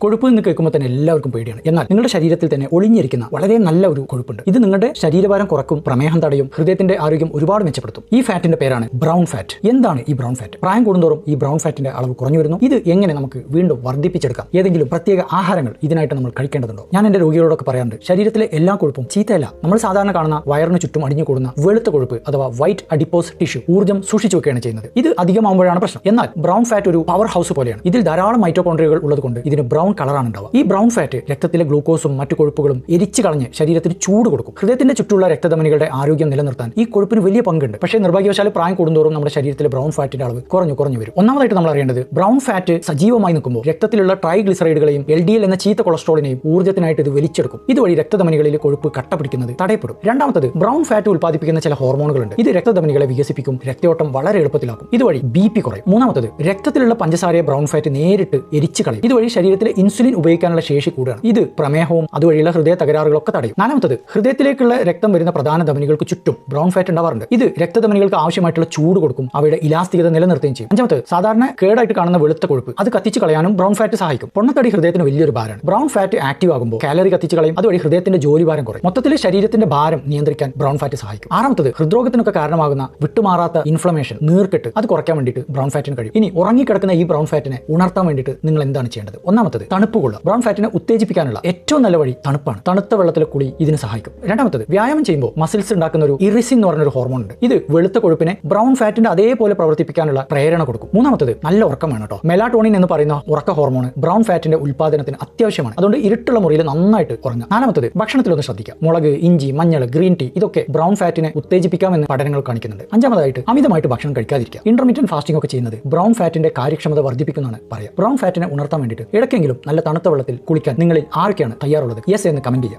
കൊഴുപ്പ് എന്ന് കേൾക്കുമ്പോൾ തന്നെ എല്ലാവർക്കും പേടിയാണ്. എന്നാൽ നിങ്ങളുടെ ശരീരത്തിൽ തന്നെ ഒളിഞ്ഞിരിക്കുന്ന വളരെ നല്ല ഒരു കൊഴുപ്പുണ്ട്. ഇത് നിങ്ങളുടെ ശരീരഭാരം കുറക്കും, പ്രമേഹം തടയും, ഹൃദയത്തിന്റെ ആരോഗ്യം ഒരുപാട് മെച്ചപ്പെടുത്തും. ഈ ഫാറ്റിന്റെ പേരാണ് ബ്രൗൺ ഫാറ്റ്. എന്താണ് ഈ ബ്രൗൺ ഫാറ്റ്? പ്രായം കൂടുന്തോറും ഈ ബ്രൗൺ ഫാറ്റിന്റെ അളവ് കുറഞ്ഞു വരുന്നു. ഇത് എങ്ങനെ നമുക്ക് വീണ്ടും വർദ്ധിപ്പിച്ചെടുക്കാം? ഏതെങ്കിലും പ്രത്യേക ആഹാരങ്ങൾ ഇതിനായിട്ട് നമ്മൾ കഴിക്കേണ്ടതുണ്ടോ? ഞാൻ എന്റെ രോഗികളോടൊക്കെ പറയാറുണ്ട്, ശരീരത്തിലെ എല്ലാ കൊഴുപ്പും ചീത്തയല്ല. നമ്മൾ സാധാരണ കാണുന്ന വയറിന് ചുറ്റും അടിഞ്ഞു കൂടുന്ന വെളുത്ത കൊഴുപ്പ് അഥവാ വൈറ്റ് അഡിപ്പോസ് ടിഷ്യൂ ഊർജ്ജം സൂക്ഷിച്ചു വെക്കുകയാണ് ചെയ്യുന്നത്. ഇത് അധികമാകുമ്പോഴാണ് പ്രശ്നം. എന്നാൽ ബ്രൗൺ ഫാറ്റ് ഒരു പവർ ഹൗസ് പോലെയാണ്. ഇതിൽ ധാരാളം മൈറ്റോകോൺട്രിയകൾ ഉള്ളതുകൊണ്ട് ഇതിന് ബ്രൗൺ കളറാണ് ഉണ്ടാവുക. ഈ ബ്രൗൺ ഫാറ്റ് രക്തത്തിലെ ഗ്ലൂക്കോസും മറ്റു കൊഴുപ്പുകളും എരിച്ചു കളഞ്ഞ് ശരീരത്തിന് ചൂട് കൊടുക്കും. ഹൃദയത്തിന്റെ ചുറ്റുള്ള രക്തധമനികളുടെ ആരോഗ്യം നിലനിർത്താൻ ഈ കൊഴുപ്പിന് വലിയ പങ്കുണ്ട്. പക്ഷേ നിർഭാഗ്യവശാൽ പ്രായം കൂടുന്തോറും നമ്മുടെ ശരീരത്തിലെ ബ്രൗൺ ഫാറ്റിന്റെ അളവ് കുറഞ്ഞു വരും. ഒന്നാമതായിട്ട് നമ്മൾ അറിയേണ്ടത്, ബ്രൗൺ ഫാറ്റ് സജീവമായി നിൽക്കുമ്പോൾ രക്തത്തിലുള്ള ട്രൈഗ്ലിസറൈഡുകളെയും LDL എന്ന ചീത്ത കൊളസ്ട്രോളിനെയും ഊർജ്ജത്തിനായിട്ട് ഇത് വലിച്ചെടുക്കും. ഇതുവഴി രക്തധമനികളിൽ കൊഴുപ്പ് കട്ടപിടിക്കുന്നത് തടയപ്പെടും. രണ്ടാമത്തത്, ബ്രൗൺ ഫാറ്റ് ഉൽപ്പാദിപ്പിക്കുന്ന ചില ഹോർമോണുകളുണ്ട്. ഇത് രക്തധമനികളെ വികസിപ്പിക്കും, രക്തയോട്ടം വളരെ എളുപ്പത്തിലാക്കും. ഇതുവഴി BP കുറയും. മൂന്നാമത്തത്, രക്തത്തിലുള്ള പഞ്ചസാരയെ ബ്രൗൺ ഫാറ്റ് നേരിട്ട് എരിച്ചു കളയും. ഇതുവഴി ശരീരത്തിലെ ഇൻസുലിൻ ഉപയോഗിക്കാനുള്ള ശേഷി കൂടുകയാണ്. ഇത് പ്രമേഹവും അതുവഴിയുള്ള ഹൃദയ തകരാറുകളൊക്കെ തടയും. നാലാമത്തത്, ഹൃദയത്തിലേക്കുള്ള രക്തം വരുന്ന പ്രധാന ധമനികൾക്ക് ചുറ്റും ബ്രൗൺ ഫാറ്റ് ഉണ്ടാവാറുണ്ട്. ഇത് രക്തധമനികൾക്ക് ആവശ്യമായിട്ടുള്ള ചൂട് കൊടുക്കും, അവയുടെ ഇലാസ്തികത നിലനിർത്തുകയും ചെയ്യും. അഞ്ചാമത്തത്, സാധാരണ കേടായിട്ട് കാണുന്ന വെളുത്ത കൊഴുപ്പ് അത് കത്തിച്ചു കളയാനും ബ്രൗൺ ഫാറ്റ് സഹായിക്കും. പൊണ്ണത്തടി ഹൃദയത്തിന് വലിയൊരു ഭാരമാണ്. ബ്രൗൺ ഫാറ്റ് ആക്റ്റീവ് ആകുമ്പോൾ കാലറി കത്തിച്ചു കളയും, അതുവഴി ഹൃദയത്തിന്റെ ജോലി ഭാരം കുറയും. മൊത്തത്തിൽ ശരീരത്തിന്റെ ഭാരം നിയന്ത്രിക്കാൻ ബ്രൗൺ ഫാറ്റ് സഹായിക്കും. ആറാമത്തത്, ഹൃദ്രോഗത്തിനൊക്കെ കാരണമാകുന്ന വിട്ടുമാറാത്ത ഇൻഫ്ലമേഷൻ, നീർക്കെട്ട് അത് കുറയ്ക്കാൻ വേണ്ടിയിട്ട് ബ്രൗൺ ഫാറ്റിന് കഴിയും. ഇനി ഉറങ്ങിക്കിടക്കുന്ന ഈ ബ്രൗൺ ഫാറ്റിനെ ഉണർത്താൻ വേണ്ടിയിട്ട് നിങ്ങൾ എന്താണ് ചെയ്യേണ്ടത്? ഒന്നാമത്തത്, തണുപ്പ് കൊള്ളുക. ബ്രൗൺ ഫാറ്റിനെ ഉത്തേജിപ്പിക്കാനുള്ള ഏറ്റവും നല്ല വഴി തണുപ്പാണ്. തണുത്ത വെള്ളത്തിലെ കുളി ഇതിന് സഹായിക്കും. രണ്ടാമത്തത്, വ്യായാമം ചെയ്യുമ്പോൾ മസിൽസ് ഉണ്ടാക്കുന്ന ഒരു ഇറിസിൻ എന്ന് പറഞ്ഞൊരു ഹോർമോൺ ഉണ്ട്. ഇത് വെളുത്ത കൊഴുപ്പിനെ ബ്രൗൺ ഫാറ്റിന്റെ അതേപോലെ പ്രവർത്തിപ്പിക്കാനുള്ള പ്രേരണ കൊടുക്കും. മൂന്നാമത്തത്, നല്ല ഉറക്കം വേണം കേട്ടോ. മെലാട്ടോണിൻ എന്ന് പറയുന്ന ഉറക്ക ഹോർമോൺ ബ്രൗൺ ഫാറ്റിന്റെ ഉൽപ്പാദനത്തിന് അത്യാവശ്യമാണ്. അതുകൊണ്ട് ഇരുട്ടുള്ള മുറിയിൽ നന്നായിട്ട് ഉറങ്ങുക. നാലാമത്തത്, ഭക്ഷണത്തിലൊന്ന് ശ്രദ്ധിക്കുക. മുളക്, ഇഞ്ചി, മഞ്ഞൾ, ഗ്രീൻ ടീ ഇതൊക്കെ ബ്രൗൺ ഫാറ്റിനെ ഉത്തേജിപ്പിക്കാമെന്ന് പഠനങ്ങൾ കാണിക്കുന്നുണ്ട്. അഞ്ചാമതായിട്ട്, അമിതമായിട്ട് ഭക്ഷണം കഴിക്കാതിരിക്കുക. ഇന്റർമീഡിയന്റ് ഫാസ്റ്റിംഗ് ഒക്കെ ചെയ്യുന്നത് ബ്രൗൺ ഫാറ്റിന്റെ കാര്യക്ഷമത വർദ്ധിപ്പിക്കുന്നതാണ് പറയുക. ബ്രൗൺ ഫാറ്റിനെ ഉണർത്താൻ വേണ്ടിയിട്ട് ഇടയ്ക്കെങ്കിലും നല്ല തണുത്ത വെള്ളത്തിൽ കുളിക്കാൻ നിങ്ങളിൽ ആരൊക്കെയാണ് തയ്യാറുള്ളത്? യെസ് എന്ന് കമന്റ് ചെയ്യുക.